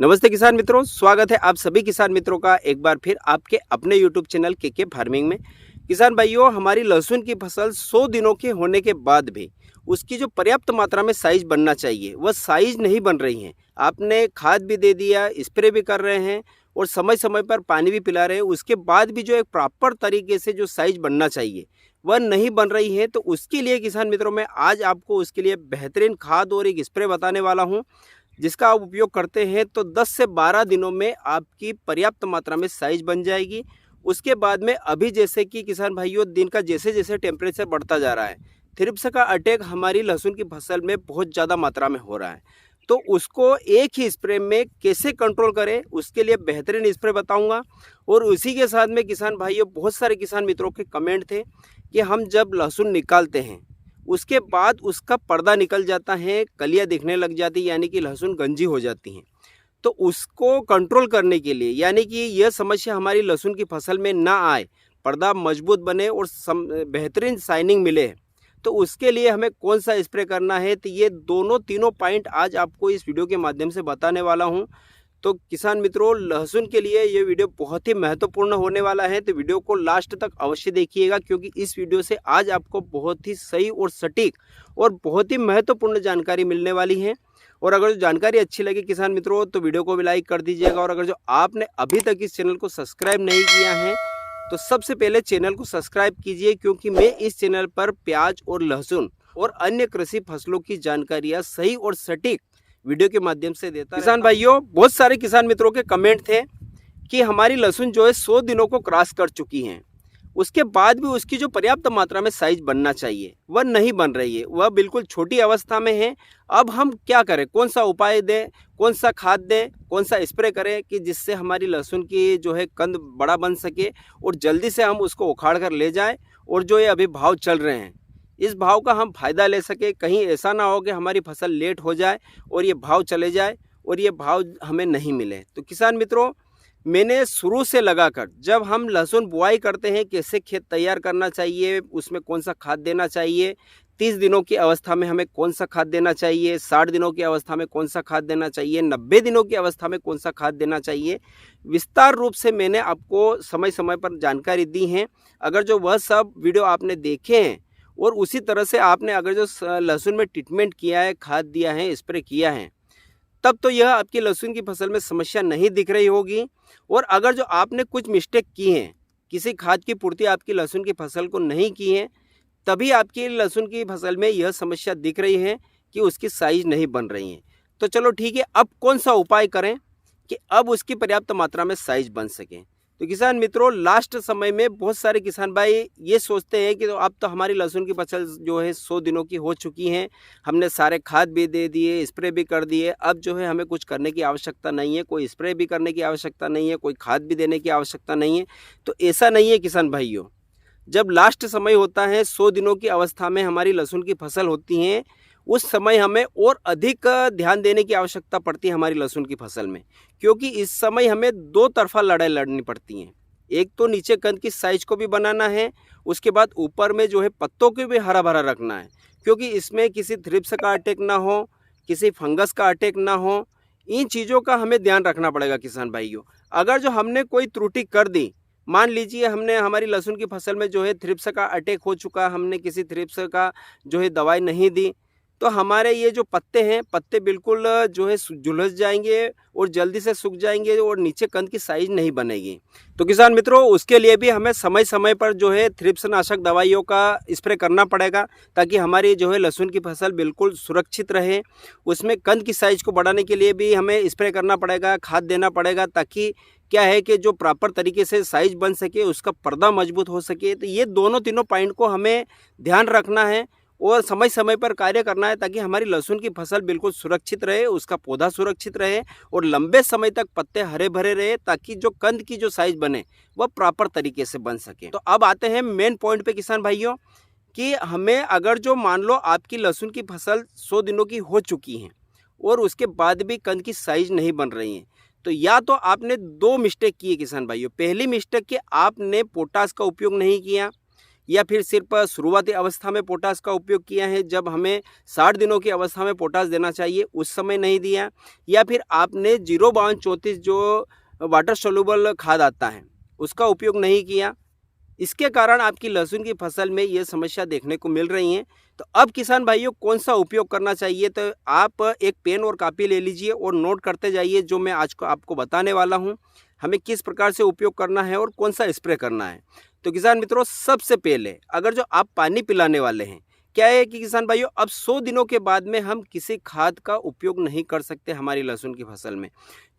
नमस्ते किसान मित्रों, स्वागत है आप सभी किसान मित्रों का एक बार फिर आपके अपने यूट्यूब चैनल के फार्मिंग में। किसान भाइयों, हमारी लहसुन की फसल 100 दिनों के होने के बाद भी उसकी जो पर्याप्त मात्रा में साइज बनना चाहिए वह साइज नहीं बन रही है। आपने खाद भी दे दिया, स्प्रे भी कर रहे हैं और समय समय पर पानी भी पिला रहे हैं, उसके बाद भी जो एक प्रॉपर तरीके से जो साइज बनना चाहिए वह नहीं बन रही है। तो उसके लिए किसान मित्रों, मैं आज आपको उसके लिए बेहतरीन खाद और एक स्प्रे बताने वाला हूँ, जिसका आप उपयोग करते हैं तो 10 से 12 दिनों में आपकी पर्याप्त मात्रा में साइज बन जाएगी। उसके बाद में अभी जैसे कि किसान भाइयों, दिन का जैसे जैसे टेम्परेचर बढ़ता जा रहा है, थ्रिप्स का अटैक हमारी लहसुन की फसल में बहुत ज़्यादा मात्रा में हो रहा है। तो उसको एक ही स्प्रे में कैसे कंट्रोल करें, उसके लिए बेहतरीन स्प्रे बताऊंगा। और उसी के साथ में किसान भाइयों, बहुत सारे किसान मित्रों के कमेंट थे कि हम जब लहसुन निकालते हैं उसके बाद उसका पर्दा निकल जाता है, कलियां दिखने लग जाती है, यानी कि लहसुन गंजी हो जाती हैं। तो उसको कंट्रोल करने के लिए, यानी कि यह समस्या हमारी लहसुन की फसल में ना आए, पर्दा मजबूत बने और बेहतरीन शाइनिंग मिले, तो उसके लिए हमें कौन सा स्प्रे करना है, तो ये दोनों तीनों पॉइंट आज आपको इस वीडियो के माध्यम से बताने वाला हूँ। तो किसान मित्रों, लहसुन के लिए ये वीडियो बहुत ही महत्वपूर्ण होने वाला है, तो वीडियो को लास्ट तक अवश्य देखिएगा, क्योंकि इस वीडियो से आज आपको बहुत ही सही और सटीक और बहुत ही महत्वपूर्ण जानकारी मिलने वाली है। और अगर जो जानकारी अच्छी लगी किसान मित्रों, तो वीडियो को भी लाइक कर दीजिएगा। और अगर जो आपने अभी तक इस चैनल को सब्सक्राइब नहीं किया है तो सबसे पहले चैनल को सब्सक्राइब कीजिए, क्योंकि मैं इस चैनल पर प्याज और लहसुन और अन्य कृषि फसलों की जानकारियाँ सही और सटीक वीडियो के माध्यम से देता। किसान भाइयों, बहुत सारे किसान मित्रों के कमेंट थे कि हमारी लहसुन जो है 100 दिनों को क्रॉस कर चुकी हैं, उसके बाद भी उसकी जो पर्याप्त मात्रा में साइज बनना चाहिए वह नहीं बन रही है, वह बिल्कुल छोटी अवस्था में है। अब हम क्या करें, कौन सा उपाय दें, कौन सा खाद दें, कौन सा स्प्रे करें कि जिससे हमारी लहसुन की जो है कंद बड़ा बन सके और जल्दी से हम उसको उखाड़ कर ले जाएं, और जो ये अभी भाव चल रहे हैं इस भाव का हम फायदा ले सके। कहीं ऐसा ना हो कि हमारी फसल लेट हो जाए और ये भाव चले जाए और ये भाव हमें नहीं मिले। तो किसान मित्रों, मैंने शुरू से लगाकर, जब हम लहसुन बुआई करते हैं कैसे खेत तैयार करना चाहिए, उसमें कौन सा खाद देना चाहिए, 30 दिनों की अवस्था में हमें कौन सा खाद देना चाहिए, 60 दिनों की अवस्था में कौन सा खाद देना चाहिए, 90 दिनों की अवस्था में कौन सा खाद देना चाहिए, विस्तार रूप से मैंने आपको समय समय पर जानकारी दी है। अगर जो वह सब वीडियो आपने देखे हैं और उसी तरह से आपने अगर जो लहसुन में ट्रीटमेंट किया है, खाद दिया है, स्प्रे किया है, तब तो यह आपकी लहसुन की फसल में समस्या नहीं दिख रही होगी। और अगर जो आपने कुछ मिस्टेक की हैं, किसी खाद की पूर्ति आपकी लहसुन की फसल को नहीं की है, तभी आपकी लहसुन की फसल में यह समस्या दिख रही है कि उसकी साइज नहीं बन रही है। तो चलो ठीक है, अब कौन सा उपाय करें कि अब उसकी पर्याप्त मात्रा में साइज बन सके। तो किसान मित्रों, लास्ट समय में बहुत सारे किसान भाई ये सोचते हैं कि तो अब तो हमारी लहसुन की फसल जो है 100 दिनों की हो चुकी हैं, हमने सारे खाद भी दे दिए, स्प्रे भी कर दिए, अब जो है हमें कुछ करने की आवश्यकता नहीं है, कोई स्प्रे भी करने की आवश्यकता नहीं है, कोई खाद भी देने की आवश्यकता नहीं है। तो ऐसा नहीं है किसान भाइयों। जब लास्ट समय होता है, 100 दिनों की अवस्था में हमारी लहसुन की फसल होती है, उस समय हमें और अधिक ध्यान देने की आवश्यकता पड़ती है हमारी लहसुन की फसल में, क्योंकि इस समय हमें दो तरफा लड़ाई लड़नी पड़ती हैं। एक तो नीचे कंद की साइज को भी बनाना है, उसके बाद ऊपर में जो है पत्तों को भी हरा भरा रखना है, क्योंकि इसमें किसी थ्रिप्स का अटैक ना हो, किसी फंगस का अटैक ना हो। इन चीज़ों का हमें ध्यान रखना पड़ेगा किसान भाइयों। अगर जो हमने कोई त्रुटि कर दी, मान लीजिए हमने हमारी लहसुन की फसल में जो है थ्रिप्स का अटैक हो चुका, हमने किसी थ्रिप्स का जो है दवाई नहीं दी, तो हमारे ये जो पत्ते हैं, पत्ते बिल्कुल जो है झुलस जाएंगे और जल्दी से सूख जाएंगे और नीचे कंद की साइज नहीं बनेगी। तो किसान मित्रों, उसके लिए भी हमें समय समय पर जो है थ्रिप्स नाशक दवाइयों का स्प्रे करना पड़ेगा, ताकि हमारी जो है लहसुन की फसल बिल्कुल सुरक्षित रहे। उसमें कंद की साइज को बढ़ाने के लिए भी हमें स्प्रे करना पड़ेगा, खाद देना पड़ेगा, ताकि क्या है कि जो प्रॉपर तरीके से साइज बन सके, उसका पर्दा मजबूत हो सके। तो ये दोनों तीनों पॉइंट को हमें ध्यान रखना है और समय समय पर कार्य करना है, ताकि हमारी लहसुन की फसल बिल्कुल सुरक्षित रहे, उसका पौधा सुरक्षित रहे और लंबे समय तक पत्ते हरे भरे रहे, ताकि जो कंद की जो साइज बने वह प्रॉपर तरीके से बन सके। तो अब आते हैं मेन पॉइंट पे किसान भाइयों, कि हमें अगर जो मान लो आपकी लहसुन की फसल 100 दिनों की हो चुकी है और उसके बाद भी कंद की साइज नहीं बन रही है, तो या तो आपने दो मिस्टेक की है किसान भाइयों। पहली मिस्टेक कि आपने पोटास का उपयोग नहीं किया, या फिर सिर्फ शुरुआती अवस्था में पोटास का उपयोग किया है, जब हमें 60 दिनों की अवस्था में पोटास देना चाहिए उस समय नहीं दिया, या फिर आपने 05234 जो वाटर सोल्यूबल खाद आता है उसका उपयोग नहीं किया, इसके कारण आपकी लहसुन की फसल में ये समस्या देखने को मिल रही है। तो अब किसान भाइयों कौन सा उपयोग करना चाहिए, तो आप एक पेन और कापी ले लीजिए और नोट करते जाइए जो मैं आज को आपको बताने वाला हूँ, हमें किस प्रकार से उपयोग करना है और कौन सा स्प्रे करना है। तो किसान मित्रों, सबसे पहले अगर जो आप पानी पिलाने वाले हैं, क्या है कि किसान भाइयों अब 100 दिनों के बाद में हम किसी खाद का उपयोग नहीं कर सकते हमारी लहसुन की फसल में,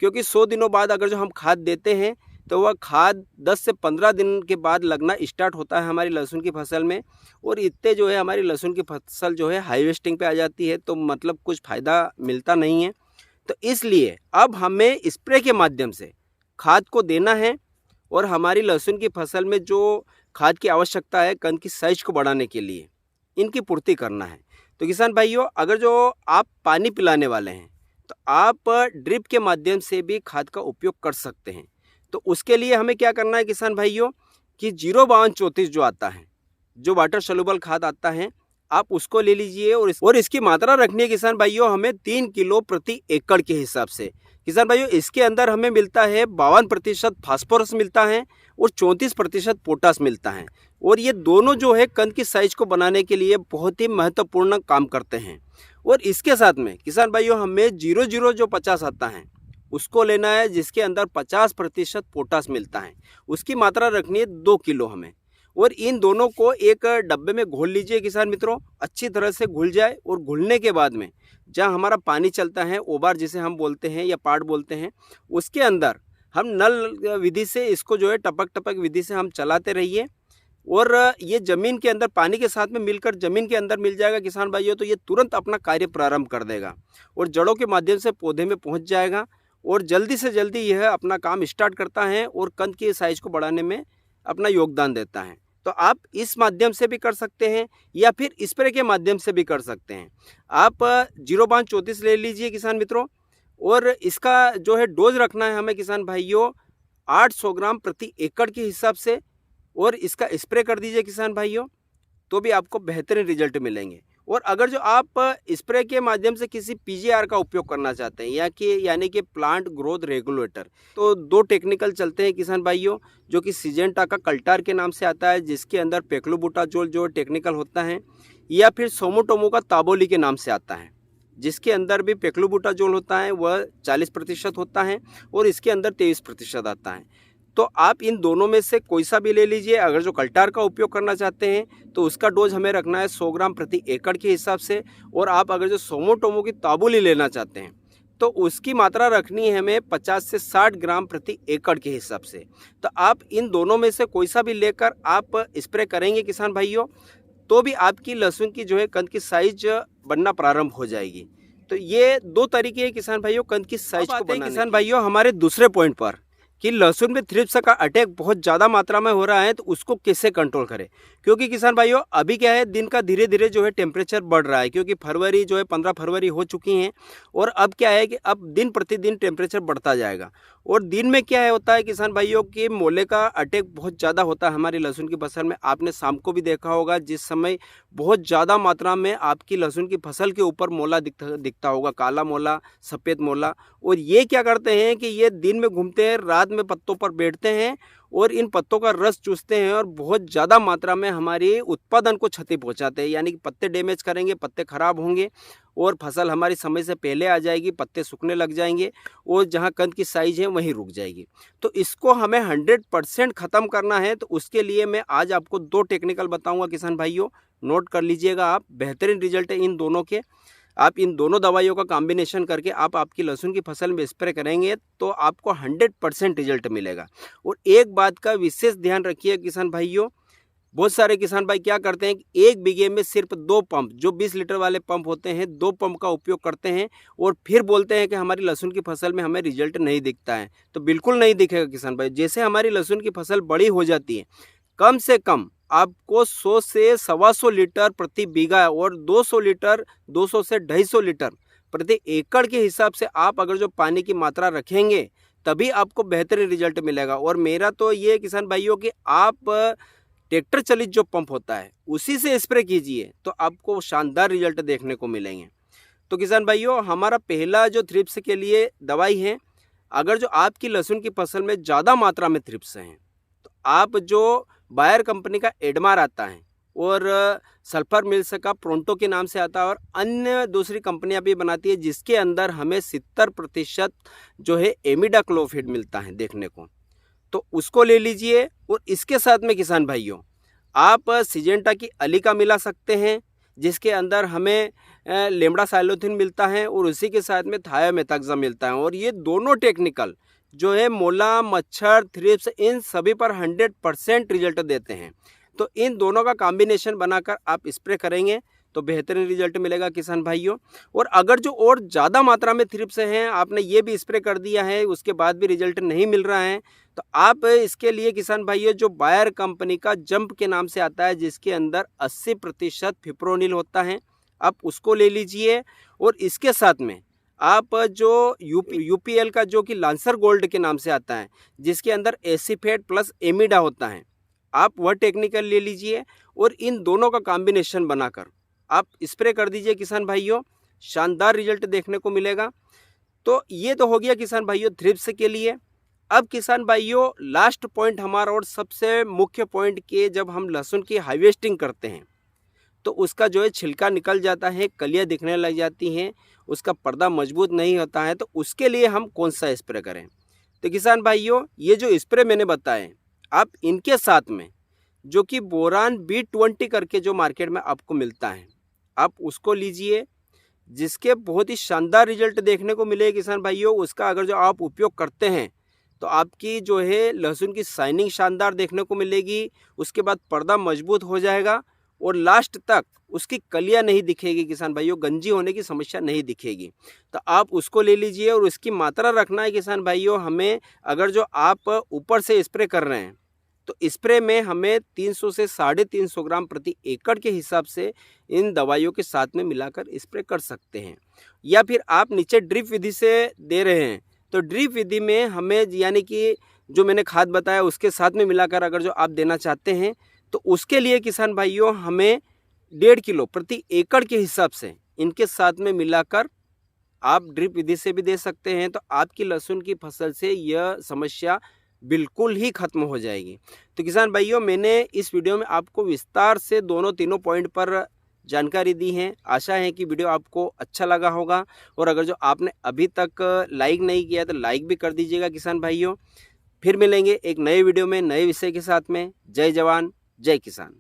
क्योंकि 100 दिनों बाद अगर जो हम खाद देते हैं तो वह खाद 10 से 15 दिन के बाद लगना स्टार्ट होता है हमारी लहसुन की फसल में, और इतने जो है हमारी लहसुन की फसल जो है हार्वेस्टिंग पे आ जाती है, तो मतलब कुछ फ़ायदा मिलता नहीं है। तो इसलिए अब हमें स्प्रे के माध्यम से खाद को देना है और हमारी लहसुन की फसल में जो खाद की आवश्यकता है कंद की साइज को बढ़ाने के लिए, इनकी पूर्ति करना है। तो किसान भाइयों, अगर जो आप पानी पिलाने वाले हैं तो आप ड्रिप के माध्यम से भी खाद का उपयोग कर सकते हैं। तो उसके लिए हमें क्या करना है किसान भाइयों कि 05234 जो आता है, जो वाटर सोल्यूबल खाद आता है, आप उसको ले लीजिए और इसकी मात्रा रखनी है किसान भाइयों हमें 3 किलो प्रति एकड़ के हिसाब से। किसान भाइयों, इसके अंदर हमें मिलता है 52% फास्फोरस मिलता है और 34% पोटास मिलता है, और ये दोनों जो है कंद की साइज को बनाने के लिए बहुत ही महत्वपूर्ण काम करते हैं। और इसके साथ में किसान भाइयों हमें 00 जो 50 आता है उसको लेना है, जिसके अंदर 50% पोटास मिलता है, उसकी मात्रा रखनी है 2 किलो हमें, और इन दोनों को एक डब्बे में घोल लीजिए किसान मित्रों, अच्छी तरह से घुल जाए। और घुलने के बाद में जहाँ हमारा पानी चलता है, ओबार जिसे हम बोलते हैं या पाट बोलते हैं, उसके अंदर हम नल विधि से इसको जो है टपक टपक विधि से हम चलाते रहिए, और ये ज़मीन के अंदर पानी के साथ में मिलकर ज़मीन के अंदर मिल जाएगा किसान भाइयों, तो ये तुरंत अपना कार्य प्रारंभ कर देगा और जड़ों के माध्यम से पौधे में पहुँच जाएगा, और जल्दी से जल्दी यह अपना काम स्टार्ट करता है और कंद की साइज को बढ़ाने में अपना योगदान देता है। तो आप इस माध्यम से भी कर सकते हैं या फिर स्प्रे के माध्यम से भी कर सकते हैं। आप 05234 ले लीजिए किसान मित्रों, और इसका जो है डोज रखना है हमें किसान भाइयों 800 ग्राम प्रति एकड़ के हिसाब से, और इसका स्प्रे कर दीजिए किसान भाइयों, तो भी आपको बेहतरीन रिजल्ट मिलेंगे। और अगर जो आप स्प्रे के माध्यम से किसी पीजीआर का उपयोग करना चाहते हैं यानी कि प्लांट ग्रोथ रेगुलेटर, तो 2 टेक्निकल चलते हैं किसान भाइयों, जो कि सिजेंटा का कल्टार के नाम से आता है, जिसके अंदर पेक्लोबुटाजोल जो टेक्निकल होता है, या फिर सोमोटोमो का ताबोली के नाम से आता है, जिसके अंदर भी पेक्लोबुटाजोल होता है, वह 40% होता है और इसके अंदर 23% आता है। तो आप इन दोनों में से कोई सा भी ले लीजिए। अगर जो कल्टार का उपयोग करना चाहते हैं तो उसका डोज हमें रखना है 100 ग्राम प्रति एकड़ के हिसाब से, और आप अगर जो सोमोटोमो की ताबुली लेना चाहते हैं तो उसकी मात्रा रखनी है हमें 50 से 60 ग्राम प्रति एकड़ के हिसाब से। तो आप इन दोनों में से कोई सा भी लेकर आप स्प्रे करेंगे किसान भाइयों, तो भी आपकी लहसुन की जो है कंद की साइज बनना प्रारंभ हो जाएगी। तो ये 2 तरीके हैं किसान भाइयों कंद की साइज को बनाने। किसान भाइयों, हमारे दूसरे पॉइंट पर कि लहसुन में थ्रिप्स का अटैक बहुत ज़्यादा मात्रा में हो रहा है, तो उसको कैसे कंट्रोल करें। क्योंकि किसान भाइयों अभी क्या है, दिन का धीरे धीरे जो है टेम्परेचर बढ़ रहा है, क्योंकि फरवरी जो है 15 फरवरी हो चुकी हैं, और अब क्या है कि अब दिन प्रतिदिन टेम्परेचर बढ़ता जाएगा। और दिन में क्या है होता है किसान भाइयों कि मोले का अटैक बहुत ज़्यादा होता है हमारी लहसुन की फसल में। आपने शाम को भी देखा होगा, जिस समय बहुत ज़्यादा मात्रा में आपकी लहसुन की फसल के ऊपर मोला दिखता होगा, काला मोला, सफ़ेद मोला। और ये क्या करते हैं कि ये दिन में घूमते हैं, रात में पत्तों पर बैठते हैं और इन पत्तों का रस चूसते हैं, और बहुत ज़्यादा मात्रा में हमारी उत्पादन को क्षति पहुंचाते हैं। यानी कि पत्ते डैमेज करेंगे, पत्ते खराब होंगे और फसल हमारी समय से पहले आ जाएगी, पत्ते सूखने लग जाएंगे, और जहां कंद की साइज है वहीं रुक जाएगी। तो इसको हमें 100% ख़त्म करना है। तो उसके लिए मैं आज आपको 2 टेक्निकल बताऊँगा किसान भाइयों, नोट कर लीजिएगा आप। बेहतरीन रिजल्ट है इन दोनों के। आप इन दोनों दवाइयों का कॉम्बिनेशन करके आप आपकी लहसुन की फसल में स्प्रे करेंगे तो आपको 100% रिजल्ट मिलेगा। और एक बात का विशेष ध्यान रखिए किसान भाइयों, बहुत सारे किसान भाई क्या करते हैं कि 1 बीघे में सिर्फ 2 पंप, जो 20 लीटर वाले पंप होते हैं, 2 पंप का उपयोग करते हैं, और फिर बोलते हैं कि हमारी लहसुन की फसल में हमें रिजल्ट नहीं दिखता है। तो बिल्कुल नहीं दिखेगा किसान भाई। जैसे हमारी लहसुन की फसल बड़ी हो जाती है, कम से कम आपको 100 से 125 लीटर प्रति बीघा और 200 लीटर 200 से 250 लीटर प्रति एकड़ के हिसाब से आप अगर जो पानी की मात्रा रखेंगे, तभी आपको बेहतरीन रिजल्ट मिलेगा। और मेरा तो ये किसान भाइयों कि आप ट्रैक्टर चलित जो पंप होता है उसी से स्प्रे कीजिए तो आपको शानदार रिजल्ट देखने को मिलेंगे। तो किसान भाइयों, हमारा पहला जो थ्रिप्स के लिए दवाई है, अगर जो आपकी लहसुन की फसल में ज़्यादा मात्रा में थ्रिप्स हैं तो आप जो बायर कंपनी का एडमार आता है और सल्फर मिल्स का प्रोंटो के नाम से आता है और अन्य दूसरी कंपनियां भी बनाती है जिसके अंदर हमें 70% जो है एमिडाक्लोफिड मिलता है देखने को, तो उसको ले लीजिए। और इसके साथ में किसान भाइयों आप सिजेंटा की अलीका मिला सकते हैं जिसके अंदर हमें लेमड़ा साइलोथिन मिलता है और उसी के साथ में थायोमेथाक्सा मिलता है। और ये दोनों टेक्निकल जो है मोला, मच्छर, थ्रिप्स इन सभी पर 100% रिजल्ट देते हैं। तो इन दोनों का कॉम्बिनेशन बनाकर आप स्प्रे करेंगे तो बेहतरीन रिजल्ट मिलेगा किसान भाइयों। और अगर जो और ज़्यादा मात्रा में थ्रिप्स हैं, आपने ये भी स्प्रे कर दिया है उसके बाद भी रिजल्ट नहीं मिल रहा है, तो आप इसके लिए किसान भाइयों जो बायर कंपनी का जंप के नाम से आता है जिसके अंदर 80% फिप्रोनिल होता है, आप उसको ले लीजिए। और इसके साथ में आप जो यूपीएल का जो कि लांसर गोल्ड के नाम से आता है जिसके अंदर एसीफेट प्लस एमिडा होता है, आप वह टेक्निकल ले लीजिए और इन दोनों का कॉम्बिनेशन बनाकर आप स्प्रे कर दीजिए किसान भाइयों, शानदार रिजल्ट देखने को मिलेगा। तो ये तो हो गया किसान भाइयों थ्रिप्स के लिए। अब किसान भाइयों लास्ट पॉइंट हमारा और सबसे मुख्य पॉइंट के, जब हम लहसुन की हार्वेस्टिंग करते हैं तो उसका जो है छिलका निकल जाता है, कलियाँ दिखने लग जाती हैं, उसका पर्दा मजबूत नहीं होता है, तो उसके लिए हम कौन सा स्प्रे करें। तो किसान भाइयों ये जो स्प्रे मैंने बताए आप इनके साथ में जो कि बोरान B20 करके जो मार्केट में आपको मिलता है आप उसको लीजिए, जिसके बहुत ही शानदार रिजल्ट देखने को मिले किसान भाइयों। उसका अगर जो आप उपयोग करते हैं तो आपकी जो है लहसुन की शाइनिंग शानदार देखने को मिलेगी, उसके बाद पर्दा मजबूत हो जाएगा और लास्ट तक उसकी कलियां नहीं दिखेगी किसान भाइयों, गंजी होने की समस्या नहीं दिखेगी। तो आप उसको ले लीजिए और उसकी मात्रा रखना है किसान भाइयों हमें, अगर जो आप ऊपर से स्प्रे कर रहे हैं तो स्प्रे में हमें 300 से 350 ग्राम प्रति एकड़ के हिसाब से इन दवाइयों के साथ में मिलाकर स्प्रे कर सकते हैं। या फिर आप नीचे ड्रिप विधि से दे रहे हैं तो ड्रिप विधि में हमें यानी कि जो मैंने खाद बताया उसके साथ में मिलाकर अगर जो आप देना चाहते हैं तो उसके लिए किसान भाइयों हमें 1.5 किलो प्रति एकड़ के हिसाब से इनके साथ में मिलाकर आप ड्रिप विधि से भी दे सकते हैं। तो आपकी लहसुन की फसल से यह समस्या बिल्कुल ही खत्म हो जाएगी। तो किसान भाइयों मैंने इस वीडियो में आपको विस्तार से दोनों तीनों पॉइंट पर जानकारी दी है। आशा है कि वीडियो आपको अच्छा लगा होगा और अगर जो आपने अभी तक लाइक नहीं किया तो लाइक भी कर दीजिएगा किसान भाइयों। फिर मिलेंगे एक नए वीडियो में नए विषय के साथ में। जय जवान जय किसान।